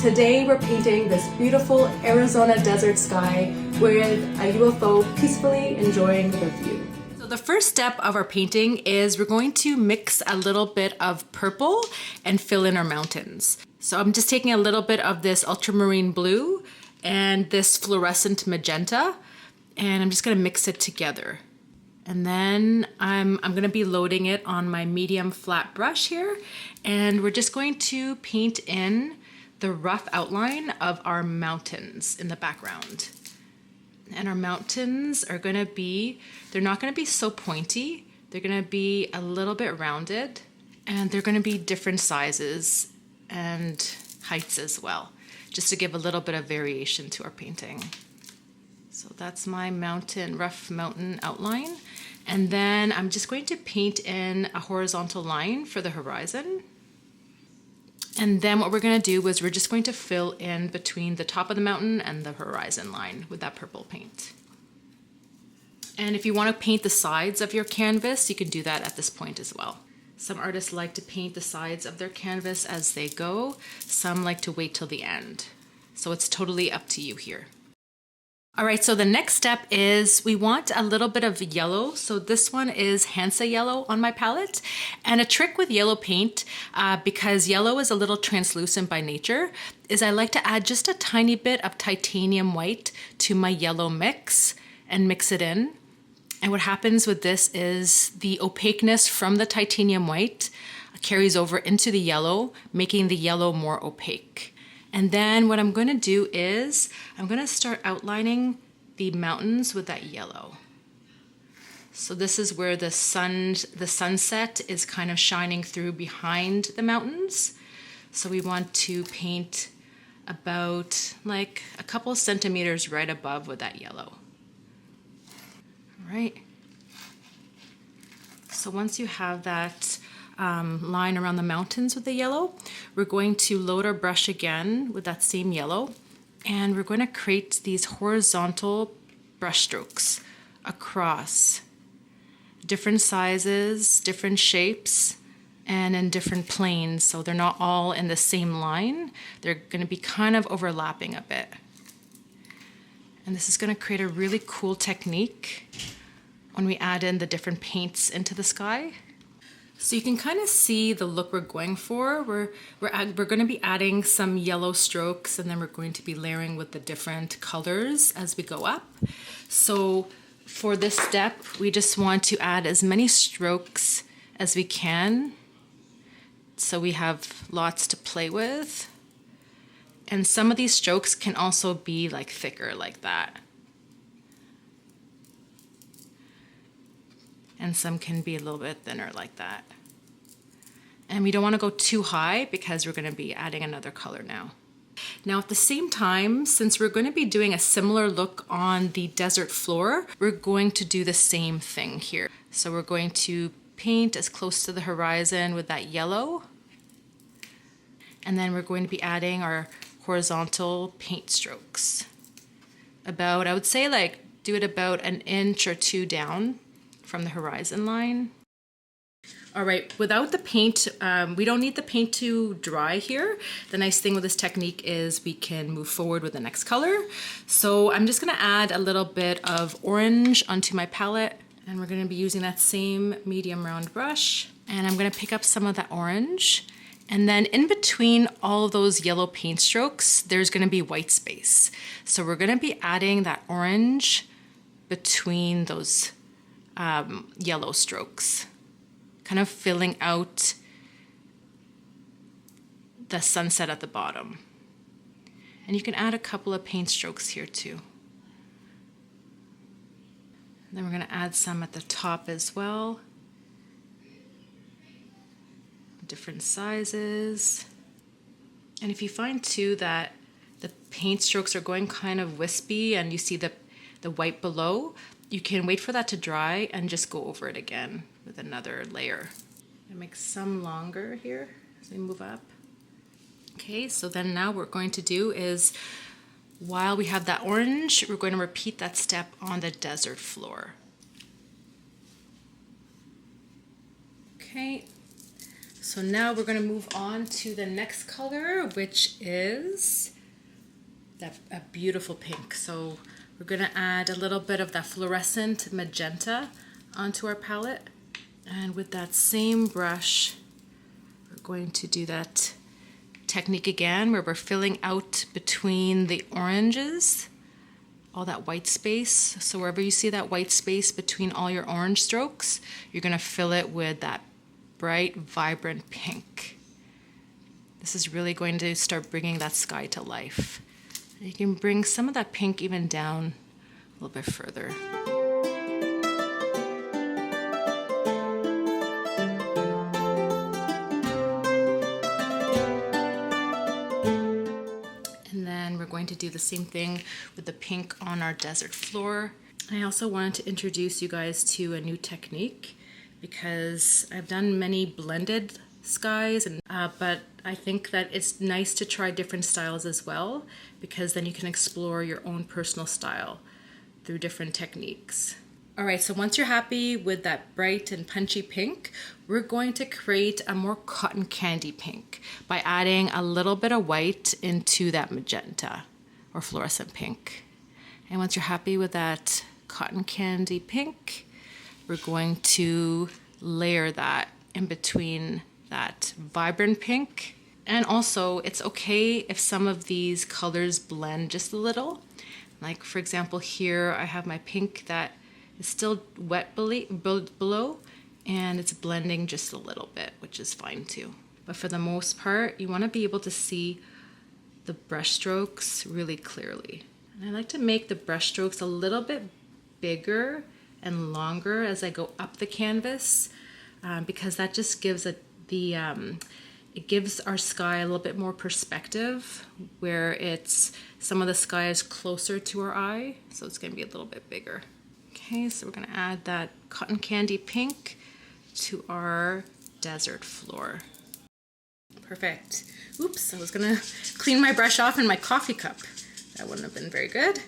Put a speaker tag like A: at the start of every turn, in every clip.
A: Today we're painting this beautiful Arizona desert sky with a UFO peacefully enjoying the view. So the first step of our painting is we're going to mix a little bit of purple and fill in our mountains. So I'm just taking a little bit of this ultramarine blue and this fluorescent magenta, and I'm just gonna mix it together. And then I'm gonna be loading it on my medium flat brush here, and we're just going to paint in the rough outline of our mountains in the background. And our mountains are gonna be, they're not gonna be so pointy, they're gonna be a little bit rounded, and they're gonna be different sizes and heights as well, just to give a little bit of variation to our painting. So that's my rough mountain outline. And then I'm just going to paint in a horizontal line for the horizon. And then what we're gonna do is we're just going to fill in between the top of the mountain and the horizon line with that purple paint. And if you wanna paint the sides of your canvas, you can do that at this point as well. Some artists like to paint the sides of their canvas as they go. Some like to wait till the end. So it's totally up to you here. All right, so the next step is we want a little bit of yellow. So this one is Hansa yellow on my palette. And a trick with yellow paint, because yellow is a little translucent by nature, is I like to add just a tiny bit of titanium white to my yellow mix and mix it in. And what happens with this is the opaqueness from the titanium white carries over into the yellow, making the yellow more opaque. And then what I'm going to do is I'm going to start outlining the mountains with that yellow. So this is where the sunset is kind of shining through behind the mountains. So we want to paint about like a couple centimeters right above with that yellow. All right. So once you have that line around the mountains with the yellow, we're going to load our brush again with that same yellow, and we're going to create these horizontal brush strokes across different sizes, different shapes, and in different planes. So they're not all in the same line. They're going to be kind of overlapping a bit. And this is going to create a really cool technique when we add in the different paints into the sky. So you can kind of see the look we're going for. We're going to be adding some yellow strokes, and then we're going to be layering with the different colors as we go up. So for this step, we just want to add as many strokes as we can, so we have lots to play with. And some of these strokes can also be like thicker like that. And some can be a little bit thinner like that. And we don't want to go too high because we're going to be adding another color now. Now at the same time, since we're going to be doing a similar look on the desert floor, we're going to do the same thing here. So we're going to paint as close to the horizon with that yellow. And then we're going to be adding our horizontal paint strokes. About, I would say like, do it about an inch or two down from the horizon line. All right, without the paint, we don't need the paint to dry here. The nice thing with this technique is we can move forward with the next color. So I'm just gonna add a little bit of orange onto my palette, and we're gonna be using that same medium round brush. And I'm gonna pick up some of that orange. And then in between all of those yellow paint strokes, there's gonna be white space. So we're gonna be adding that orange between those yellow strokes, kind of filling out the sunset at the bottom. And you can add a couple of paint strokes here too. And then we're going to add some at the top as well. Different sizes. And if you find too that the paint strokes are going kind of wispy and you see the white below, you can wait for that to dry and just go over it again with another layer. And make some longer here as we move up. Okay, so then now what we're going to do is, while we have that orange, we're going to repeat that step on the desert floor. Okay, So now we're going to move on to the next color, which is a beautiful pink. So we're going to add a little bit of that fluorescent magenta onto our palette. And with that same brush, we're going to do that technique again where we're filling out between the oranges, all that white space. So wherever you see that white space between all your orange strokes, you're going to fill it with that bright, vibrant pink. This is really going to start bringing that sky to life. You can bring some of that pink even down a little bit further. Going to do the same thing with the pink on our desert floor. I also wanted to introduce you guys to a new technique because I've done many blended skies, but I think that it's nice to try different styles as well, because then you can explore your own personal style through different techniques. All right, so once you're happy with that bright and punchy pink, we're going to create a more cotton candy pink by adding a little bit of white into that magenta or fluorescent pink. And once you're happy with that cotton candy pink, we're going to layer that in between that vibrant pink. And also, it's okay if some of these colors blend just a little. Like for example, here I have my pink that is still wet below, and it's blending just a little bit, which is fine too. But for the most part, you want to be able to see the brush strokes really clearly. And I like to make the brush strokes a little bit bigger and longer as I go up the canvas, because that just gives it gives our sky a little bit more perspective, where some of the sky is closer to our eye, so it's going to be a little bit bigger. Okay, so we're going to add that cotton candy pink to our desert floor. Perfect. Oops, I was going to clean my brush off in my coffee cup. That wouldn't have been very good.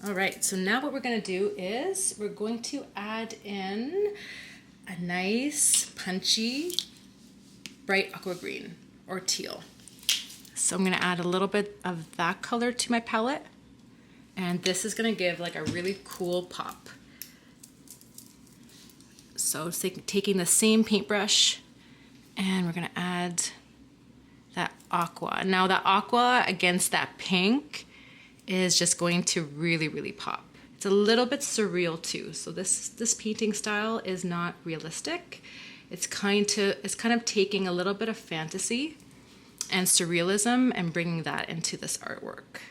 A: All right, so now what we're going to do is we're going to add in a nice punchy bright aqua green or teal. So I'm going to add a little bit of that color to my palette. And this is going to give like a really cool pop. So taking the same paintbrush, and we're going to add that aqua. Now that aqua against that pink is just going to really, really pop. It's a little bit surreal too. So this painting style is not realistic. It's kind of taking a little bit of fantasy and surrealism and bringing that into this artwork.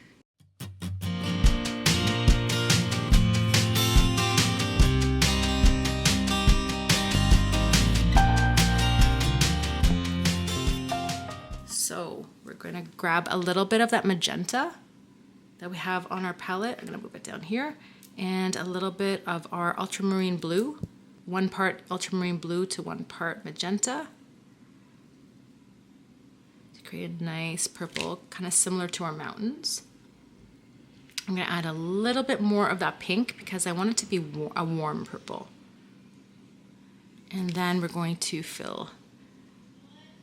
A: So we're going to grab a little bit of that magenta that we have on our palette. I'm going to move it down here, and a little bit of our ultramarine blue, 1 part ultramarine blue to 1 part magenta, to create a nice purple, kind of similar to our mountains. I'm going to add a little bit more of that pink because I want it to be a warm purple. And then we're going to fill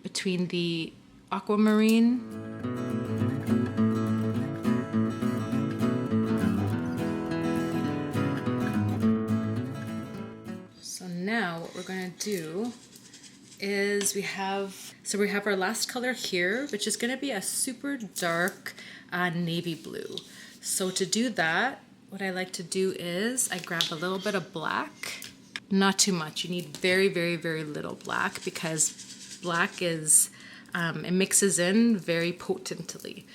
A: between the aquamarine so now what we're going to do is we have our last color here, which is going to be a super dark navy blue. So to do that, what I like to do is I grab a little bit of black, not too much. You need very, very, very little black, because black is it mixes in very potently.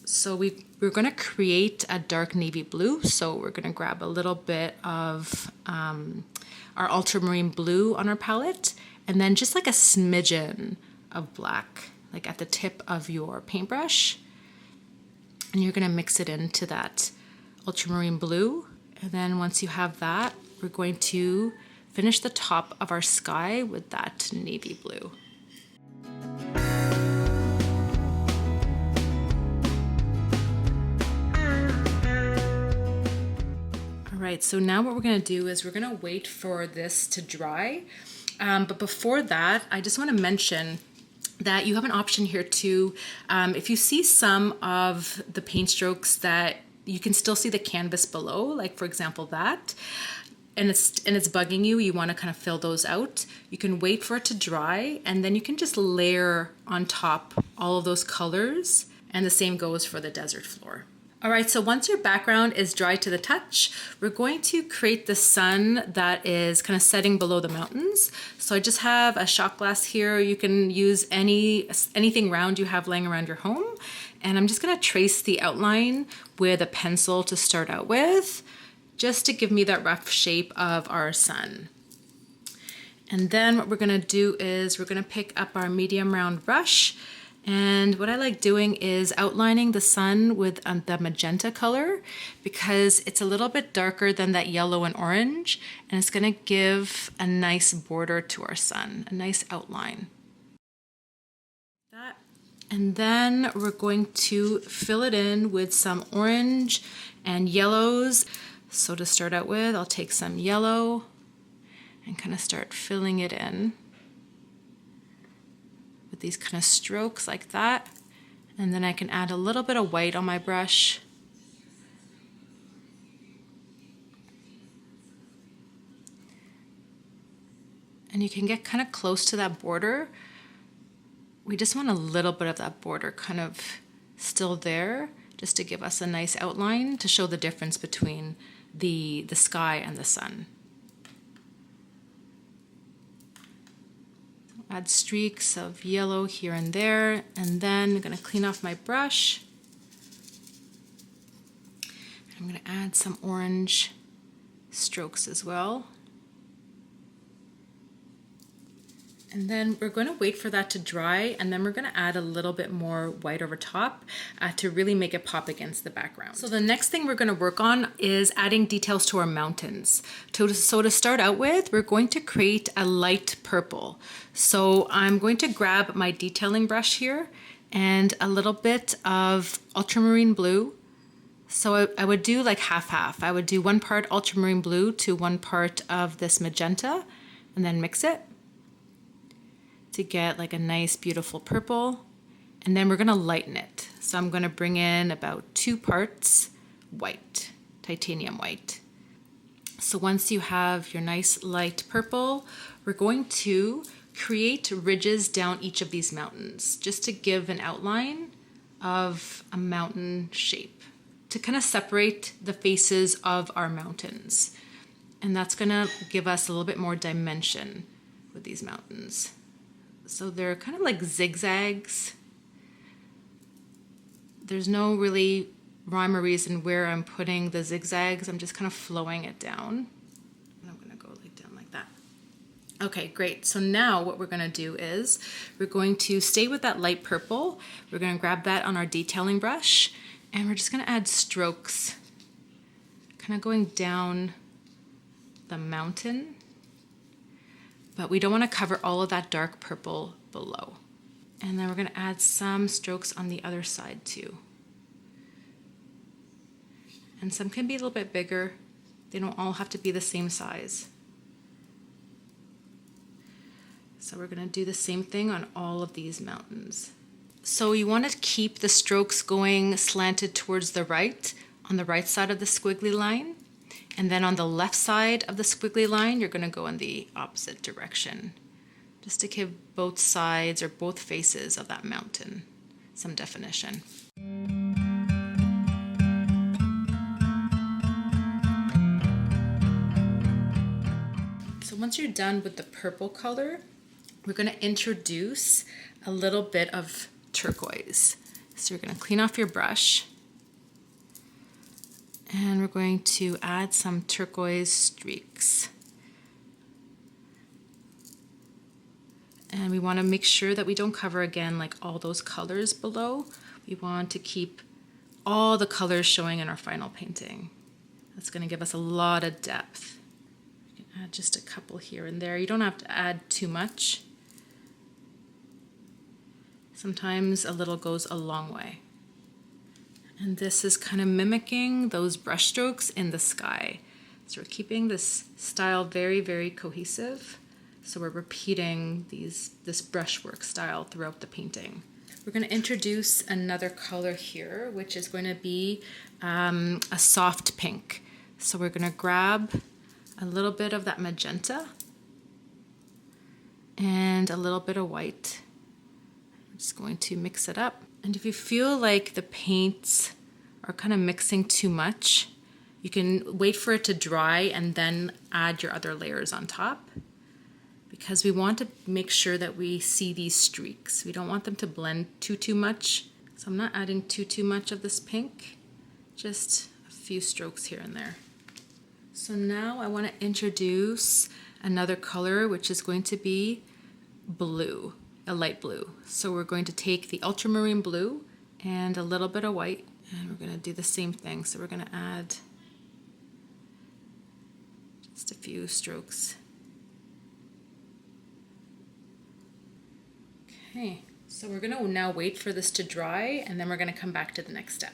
A: So we're going to create a dark navy blue. So we're going to grab a little bit of our ultramarine blue on our palette, and then just like a smidgen of black, like at the tip of your paintbrush. And you're going to mix it into that ultramarine blue. And then once you have that, we're going to finish the top of our sky with that navy blue. All right, so now what we're going to do is we're going to wait for this to dry. But before that, I just want to mention that you have an option here too. If you see some of the paint strokes that you can still see the canvas below, like for example that, and it's bugging you, you want to kind of fill those out, you can wait for it to dry, and then you can just layer on top all of those colors, and the same goes for the desert floor. All right, so once your background is dry to the touch, we're going to create the sun that is kind of setting below the mountains. So I just have a shot glass here. You can use anything round you have laying around your home. And I'm just gonna trace the outline with a pencil to start out with, just to give me that rough shape of our sun. And then what we're gonna do is we're gonna pick up our medium round brush. And what I like doing is outlining the sun with the magenta color, because it's a little bit darker than that yellow and orange, and it's gonna give a nice border to our sun, a nice outline. And then we're going to fill it in with some orange and yellows. So to start out with, I'll take some yellow and kind of start filling it in with these kind of strokes like that. And then I can add a little bit of white on my brush. And you can get kind of close to that border. We just want a little bit of that border kind of still there, just to give us a nice outline to show the difference between the sky and the sun. Add streaks of yellow here and there, and then I'm going to clean off my brush. I'm going to add some orange strokes as well. And then we're going to wait for that to dry, and then we're going to add a little bit more white over top to really make it pop against the background. So the next thing we're going to work on is adding details to our mountains. So to start out with, we're going to create a light purple. So I'm going to grab my detailing brush here and a little bit of ultramarine blue. So I would do like half-half. I would do 1 part ultramarine blue to 1 part of this magenta, and then mix it to get like a nice beautiful purple. And then we're gonna lighten it. So I'm gonna bring in about 2 parts white, titanium white. So once you have your nice light purple, we're going to create ridges down each of these mountains, just to give an outline of a mountain shape, to kind of separate the faces of our mountains. And that's gonna give us a little bit more dimension with these mountains. So they're kind of like zigzags. There's no really rhyme or reason where I'm putting the zigzags. I'm just kind of flowing it down. And I'm gonna go like down like that. Okay, great. So now what we're gonna do is we're going to stay with that light purple. We're gonna grab that on our detailing brush, and we're just gonna add strokes, kind of going down the mountain. But we don't want to cover all of that dark purple below. And then we're going to add some strokes on the other side too. And some can be a little bit bigger. They don't all have to be the same size. So we're going to do the same thing on all of these mountains. So you want to keep the strokes going slanted towards the right, on the right side of the squiggly line. And then on the left side of the squiggly line, you're going to go in the opposite direction, just to give both sides or both faces of that mountain some definition. So once you're done with the purple color, we're going to introduce a little bit of turquoise. So you're going to clean off your brush. And we're going to add some turquoise streaks. And we want to make sure that we don't cover again like all those colors below. We want to keep all the colors showing in our final painting. That's going to give us a lot of depth. You can add just a couple here and there. You don't have to add too much. Sometimes a little goes a long way. And this is kind of mimicking those brush strokes in the sky. So we're keeping this style very, very cohesive So we're repeating this brushwork style throughout the painting. We're going to introduce another color here, which is going to be a soft pink. So we're going to grab a little bit of that magenta and a little bit of white. I'm just going to mix it up. And if you feel like the paints are kind of mixing too much, you can wait for it to dry and then add your other layers on top, because we want to make sure that we see these streaks. We don't want them to blend too much. So I'm not adding too much of this pink, just a few strokes here and there. So now I want to introduce another color, which is going to be blue, a light blue. So we're going to take the ultramarine blue and a little bit of white, and we're going to do the same thing. So we're going to add just a few strokes. Okay, so we're going to now wait for this to dry, and then we're going to come back to the next step.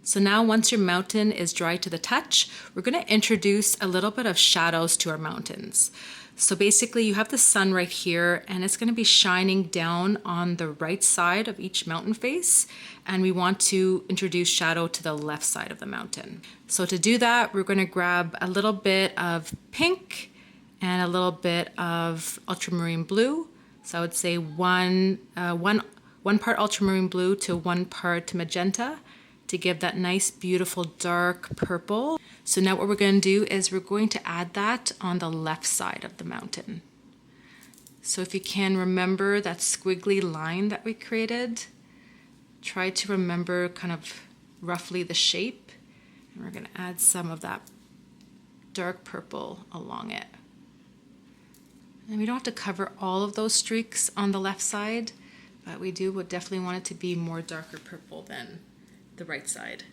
A: So now once your mountain is dry to the touch, we're going to introduce a little bit of shadows to our mountains. So basically you have the sun right here, and it's going to be shining down on the right side of each mountain face, and we want to introduce shadow to the left side of the mountain. So to do that, we're going to grab a little bit of pink and a little bit of ultramarine blue. So I would say one part ultramarine blue to 1 part magenta to give that nice, beautiful, dark purple. So now what we're going to do is we're going to add that on the left side of the mountain. So if you can remember that squiggly line that we created, try to remember kind of roughly the shape. And we're going to add some of that dark purple along it. And we don't have to cover all of those streaks on the left side, but we would definitely want it to be more darker purple than the right side.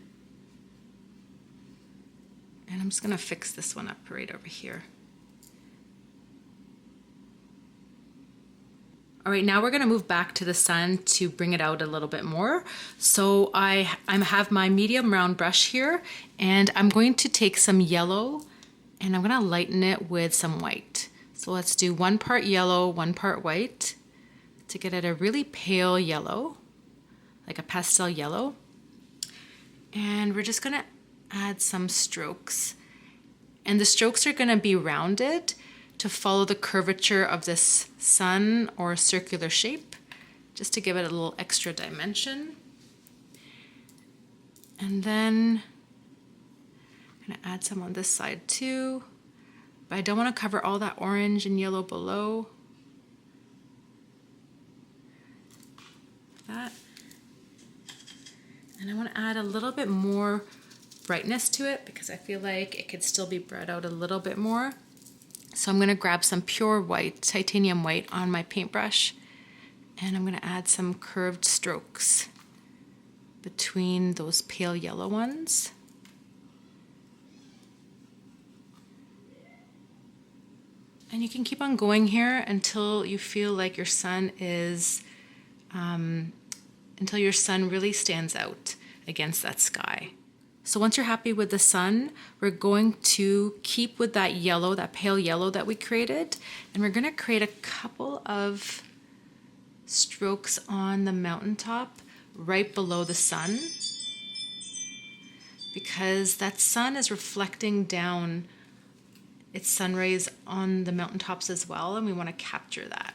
A: And I'm just going to fix this one up right over here. All right, now we're going to move back to the sun to bring it out a little bit more. So I have my medium round brush here, and I'm going to take some yellow and I'm going to lighten it with some white. So let's do 1 part yellow, 1 part white to get it a really pale yellow, like a pastel yellow. And we're just going to add some strokes. And the strokes are going to be rounded to follow the curvature of this sun or circular shape, just to give it a little extra dimension. And then I'm going to add some on this side too. But I don't want to cover all that orange and yellow below. That. And I want to add a little bit more brightness to it because I feel like it could still be brought out a little bit more. So I'm going to grab some pure white, titanium white on my paintbrush, and I'm going to add some curved strokes between those pale yellow ones. And you can keep on going here until you feel like your sun is, until your sun really stands out against that sky. So once you're happy with the sun, we're going to keep with that yellow, that pale yellow that we created, and we're going to create a couple of strokes on the mountaintop right below the sun, because that sun is reflecting down its sun rays on the mountaintops as well, and we want to capture that.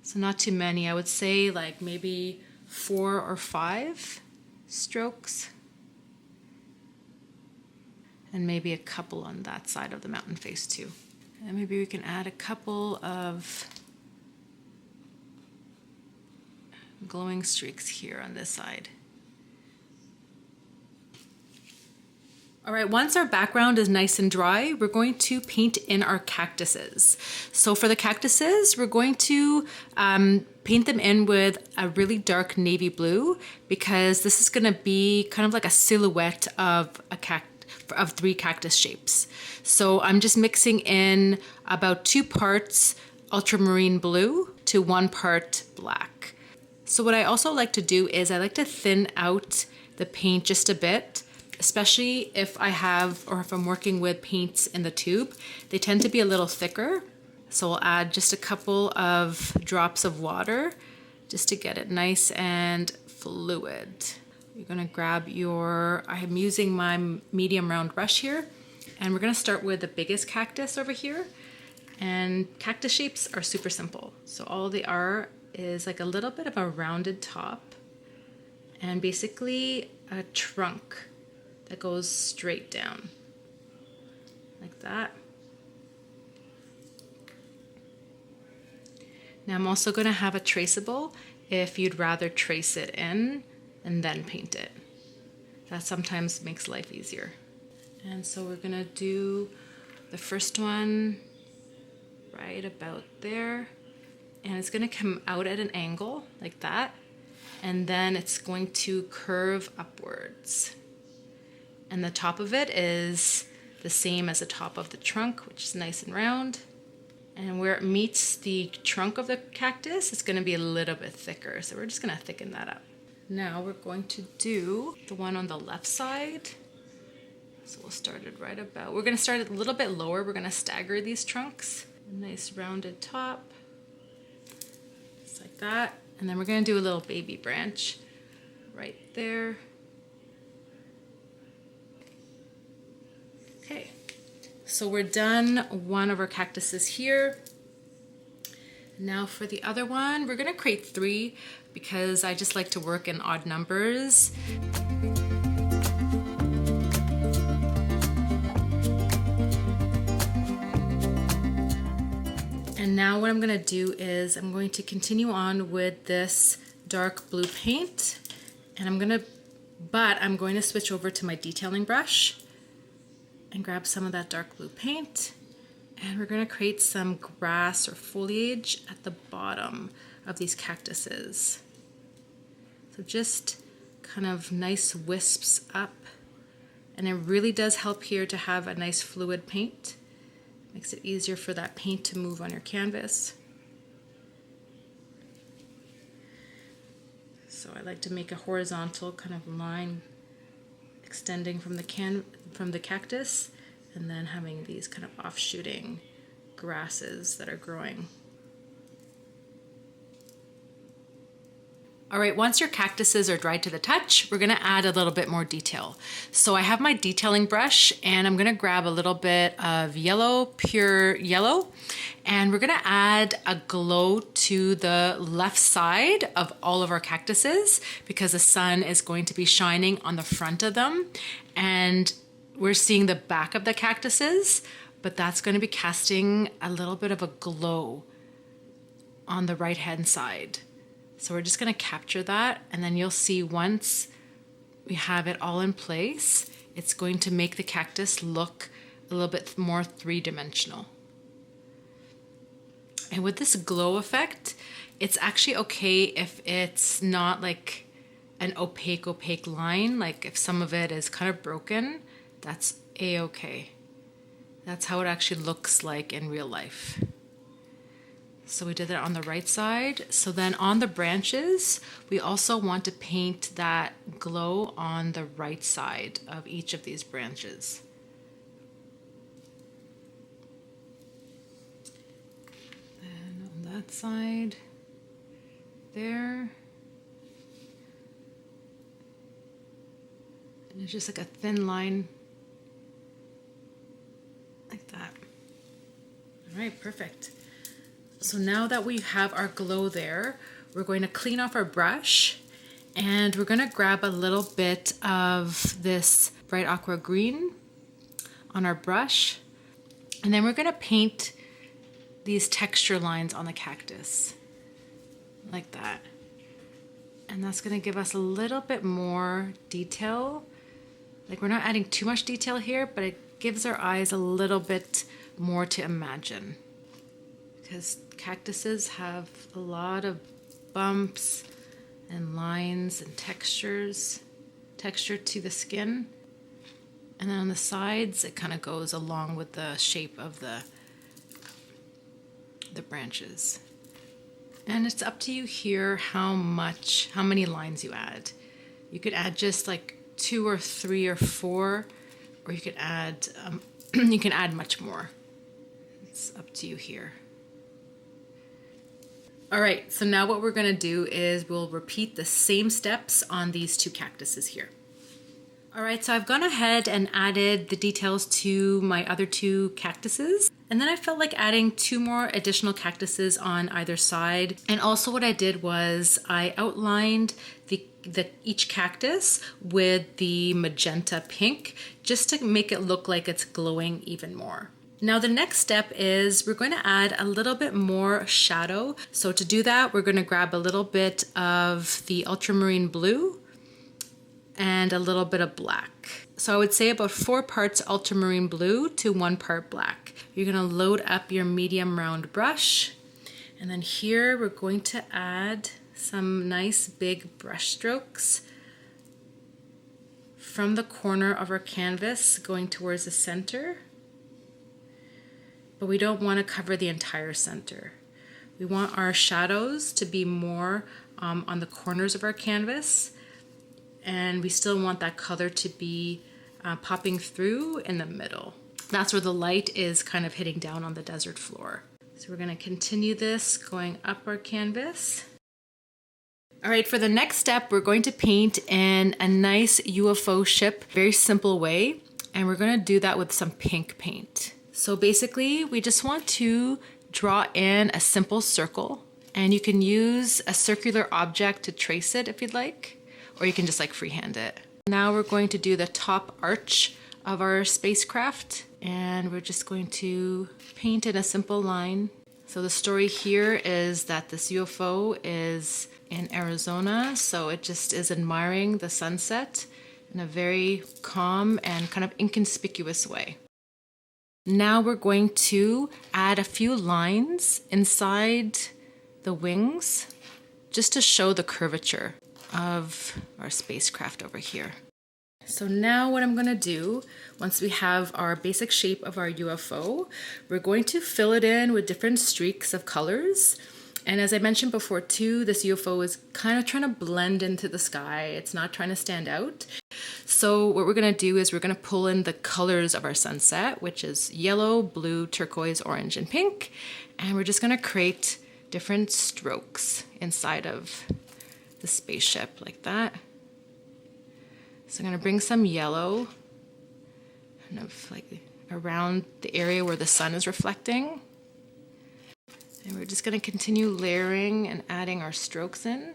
A: So not too many, I would say like maybe 4 or 5 strokes. And maybe a couple on that side of the mountain face too. And maybe we can add a couple of glowing streaks here on this side. All right, once our background is nice and dry, we're going to paint in our cactuses. So for the cactuses, we're going to paint them in with a really dark navy blue, because this is gonna be kind of like a silhouette of of 3 cactus shapes. So I'm just mixing in about 2 parts ultramarine blue to 1 part black. So what I also like to do is I like to thin out the paint just a bit, especially if I have, or if I'm working with paints in the tube, they tend to be a little thicker. So I'll add just a couple of drops of water just to get it nice and fluid. You're gonna grab your, I'm using my medium round brush here, and we're gonna start with the biggest cactus over here. And cactus shapes are super simple. So all they are is like a little bit of a rounded top and basically a trunk that goes straight down like that. Now I'm also going to have a traceable if you'd rather trace it in and then paint it. That sometimes makes life easier. And so we're going to do the first one right about there. And it's going to come out at an angle like that. And then it's going to curve upwards. And the top of it is the same as the top of the trunk, which is nice and round. And where it meets the trunk of the cactus, it's going to be a little bit thicker. So we're just going to thicken that up. Now we're going to do the one on the left side. So we'll start it right about, we're going to start it a little bit lower. We're going to stagger these trunks. A nice rounded top. Just like that. And then we're going to do a little baby branch right there. Okay, so we're done one of our cactuses here. Now for the other one, we're gonna create 3 because I just like to work in odd numbers. And now what I'm gonna do is I'm going to continue on with this dark blue paint, and I'm going to switch over to my detailing brush and grab some of that dark blue paint, and we're going to create some grass or foliage at the bottom of these cactuses. So just kind of nice wisps up, and it really does help here to have a nice fluid paint. Makes it easier for that paint to move on your canvas. So I like to make a horizontal kind of line extending from the cactus, and then having these kind of offshooting grasses that are growing. All right, once your cactuses are dried to the touch, we're gonna add a little bit more detail. So I have my detailing brush, and I'm gonna grab a little bit of yellow, pure yellow, and we're gonna add a glow to the left side of all of our cactuses because the sun is going to be shining on the front of them, and we're seeing the back of the cactuses, but that's gonna be casting a little bit of a glow on the right-hand side. So we're just gonna capture that, and then you'll see once we have it all in place, it's going to make the cactus look a little bit more three-dimensional. And with this glow effect, it's actually okay if it's not like an opaque line, like if some of it is kind of broken, that's a-okay. That's how it actually looks like in real life. So we did that on the right side. So then on the branches, we also want to paint that glow on the right side of each of these branches. And on that side, there. And it's just like a thin line, like that. All right, perfect. So now that we have our glow there, we're going to clean off our brush, and we're going to grab a little bit of this bright aqua green on our brush, and then we're going to paint these texture lines on the cactus like that. And that's going to give us a little bit more detail. Like, we're not adding too much detail here, but it gives our eyes a little bit more to imagine, because cactuses have a lot of bumps and lines and texture to the skin. And then on the sides, it kind of goes along with the shape of the branches. And it's up to you here how many lines you add. You could add just like 2 or 3 or 4, or you can add you can add much more. It's up to you here. All right, so now what we're gonna do is we'll repeat the same steps on these 2 cactuses here. All right, so I've gone ahead and added the details to my other 2 cactuses. And then I felt like adding 2 more additional cactuses on either side. And also what I did was I outlined each cactus with the magenta pink, just to make it look like it's glowing even more. Now the next step is we're going to add a little bit more shadow. So to do that, we're going to grab a little bit of the ultramarine blue and a little bit of black. So I would say about 4 parts ultramarine blue to 1 part black. You're going to load up your medium round brush, and then here we're going to add some nice big brush strokes from the corner of our canvas going towards the center. But we don't want to cover the entire center. We want our shadows to be more on the corners of our canvas, and we still want that color to be popping through in the middle. That's where the light is kind of hitting down on the desert floor. So we're going to continue this going up our canvas. All right, for the next step, we're going to paint in a nice UFO ship, very simple way, and we're going to do that with some pink paint. So basically, we just want to draw in a simple circle, and you can use a circular object to trace it if you'd like, or you can just like freehand it. Now we're going to do the top arch of our spacecraft, and we're just going to paint in a simple line. So the story here is that this UFO is in Arizona, so it just is admiring the sunset in a very calm and kind of inconspicuous way. Now we're going to add a few lines inside the wings just to show the curvature of our spacecraft over here. So now what I'm going to do, once we have our basic shape of our UFO, we're going to fill it in with different streaks of colors. And as I mentioned before too, this UFO is kind of trying to blend into the sky. It's not trying to stand out. So what we're going to do is we're going to pull in the colors of our sunset, which is yellow, blue, turquoise, orange, and pink. And we're just going to create different strokes inside of the spaceship like that. So I'm going to bring some yellow kind of like around the area where the sun is reflecting. And we're just going to continue layering and adding our strokes in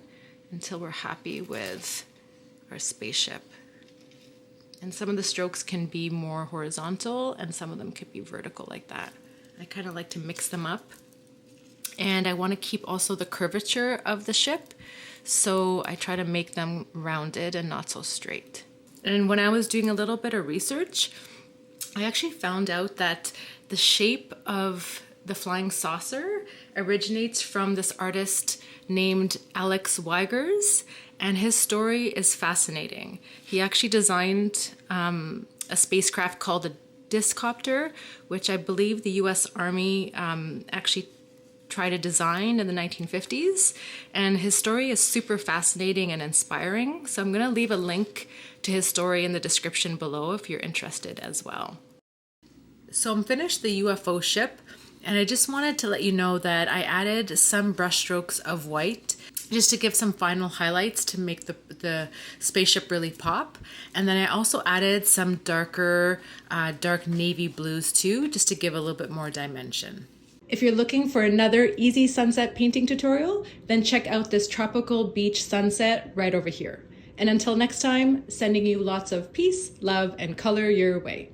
A: until we're happy with our spaceship. And some of the strokes can be more horizontal and some of them could be vertical like that. I kind of like to mix them up. And I want to keep also the curvature of the ship, so I try to make them rounded and not so straight. And when I was doing a little bit of research, I actually found out that the shape of the flying saucer originates from this artist named Alex Weigers, and his story is fascinating. He actually designed a spacecraft called the Discopter, which I believe the US Army actually tried to design in the 1950s, and his story is super fascinating and inspiring. So I'm going to leave a link to his story in the description below if you're interested as well. So I'm finished the UFO ship, and I just wanted to let you know that I added some brush strokes of white just to give some final highlights to make the spaceship really pop. And then I also added some darker, dark navy blues too, just to give a little bit more dimension. If you're looking for another easy sunset painting tutorial, then check out this tropical beach sunset right over here. And until next time, sending you lots of peace, love, and color your way.